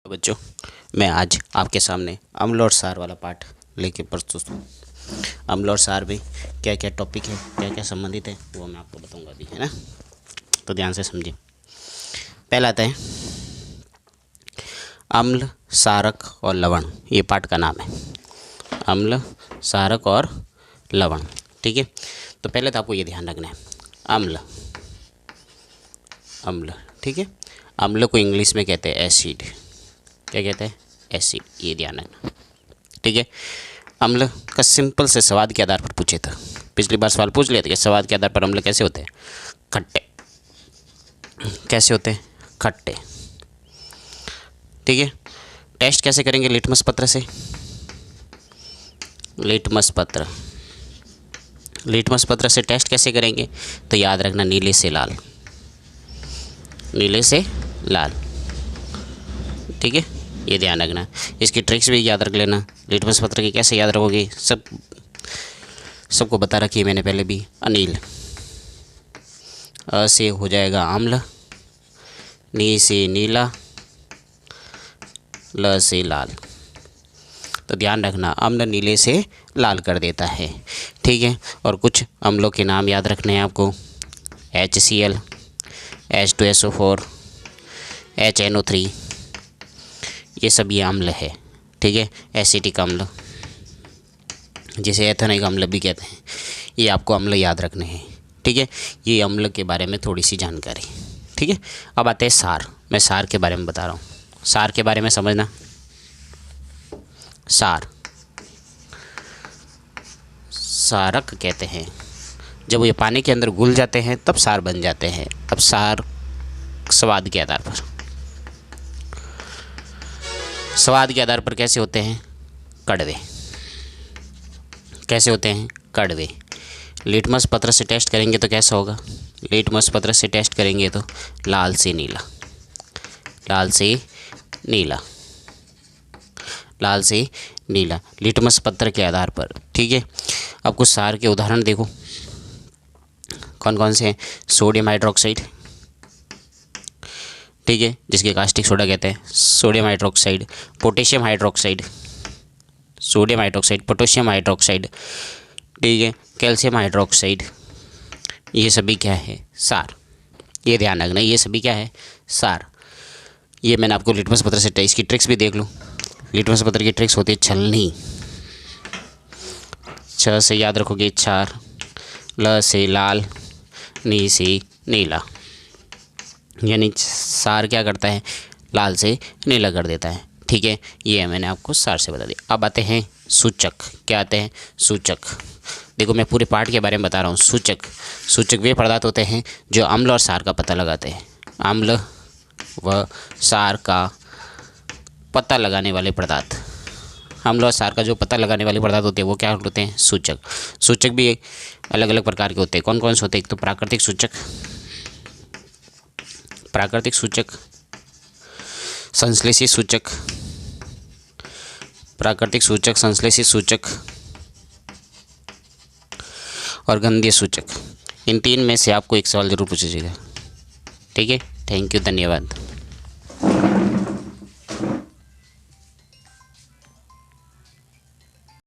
तो बच्चों, मैं आज आपके सामने अम्ल और सार वाला पाठ लेके प्रस्तुत हूँ। अम्ल और सार में क्या क्या टॉपिक है, क्या क्या संबंधित है, वो मैं आपको बताऊंगा अभी, है ना। तो ध्यान से समझिए। पहला आता है अम्ल, सारक और लवण। ये पाठ का नाम है, अम्ल, सारक और लवण। ठीक है, तो पहले तो आपको ये ध्यान रखना है, अम्ल, अम्ल, ठीक है। अम्ल को इंग्लिश में कहते हैं एसिड। क्या कहते हैं? एसिड। ये ध्यान रखना, ठीक है। अम्ल का सिंपल से स्वाद के आधार पर पूछे था, पिछली बार सवाल पूछ लिया था कि स्वाद के आधार पर अम्ल कैसे होते हैं? खट्टे। कैसे होते हैं? खट्टे। ठीक है। टेस्ट कैसे करेंगे? लिटमस पत्र से। लिटमस पत्र, लिटमस पत्र से टेस्ट कैसे करेंगे? तो याद रखना, नीले से लाल, नीले से लाल। ठीक है, ये ध्यान रखना। इसकी ट्रिक्स भी याद रख लेना। लिटमस पत्र की कैसे याद रखोगे? सबको बता रखी है मैंने पहले भी। अनील, अ से हो जाएगा अम्ल, नी से नीला, ल से लाल। तो ध्यान रखना, अम्ल नीले से लाल कर देता है। ठीक है, और कुछ अम्लों के नाम याद रखने हैं आपको। HCl, H2SO4, HNO3, ये सब ये अम्ल है। ठीक है, एसिटिक अम्ल, जिसे एथेनिक अम्ल भी कहते हैं, ये आपको अम्ल याद रखने हैं। ठीक है, ये अम्ल के बारे में थोड़ी सी जानकारी। ठीक है, अब आते हैं सार। मैं सार के बारे में बता रहा हूँ। सार के बारे में समझना। सार, सारक कहते हैं जब ये पानी के अंदर घुल जाते हैं तब सार बन जाते हैं। अब सार स्वाद के आधार पर, स्वाद के आधार पर कैसे होते हैं? कड़वे। कैसे होते हैं? कड़वे। लिटमस पत्र से टेस्ट करेंगे तो कैसा होगा? लिटमस पत्र से टेस्ट करेंगे तो लाल से नीला, लाल से नीला, लाल से नीला, लिटमस पत्र के आधार पर। ठीक है, अब कुछ सार के उदाहरण देखो, कौन कौन से हैं? सोडियम हाइड्रोक्साइड, ठीक है, जिसके कास्टिक सोडा कहते हैं, sodium hydroxide. Potassium hydroxide, sodium hydroxide, potassium hydroxide, ठीक है, कैल्शियम हाइड्रोक्साइड। ये सभी क्या है? सार। ये ध्यान रखना, ये सभी क्या है? सार। ये मैंने आपको लिटमस पत्र से इसकी ट्रिक्स भी देख लो। लिटमस पत्र की ट्रिक्स होती है छलनी। छ से याद रखोगे क्षार, ल से लाल, नी से नीला। यानी सार क्या करता है? लाल से नीला कर देता है। ठीक है, ये मैंने आपको सार से बता दिया। अब आते हैं सूचक। क्या आते हैं? सूचक। देखो, मैं पूरे पाठ के बारे में बता रहा हूँ। सूचक, सूचक वे पदार्थ होते हैं जो अम्ल और सार का पता लगाते हैं। अम्ल व सार का पता लगाने वाले पदार्थ, अम्ल और सार का जो पता लगाने वाले पदार्थ होते हैं वो क्या होते हैं? सूचक। सूचक भी अलग अलग प्रकार के होते हैं। कौन कौन से होते हैं? एक तो प्राकृतिक सूचक, प्राकृतिक सूचक, संश्लेषित सूचक, प्राकृतिक सूचक, संश्लेषित सूचक और गंधीय सूचक। इन तीन में से आपको एक सवाल जरूर पूछा जाएगा। ठीक है, थैंक यू, धन्यवाद।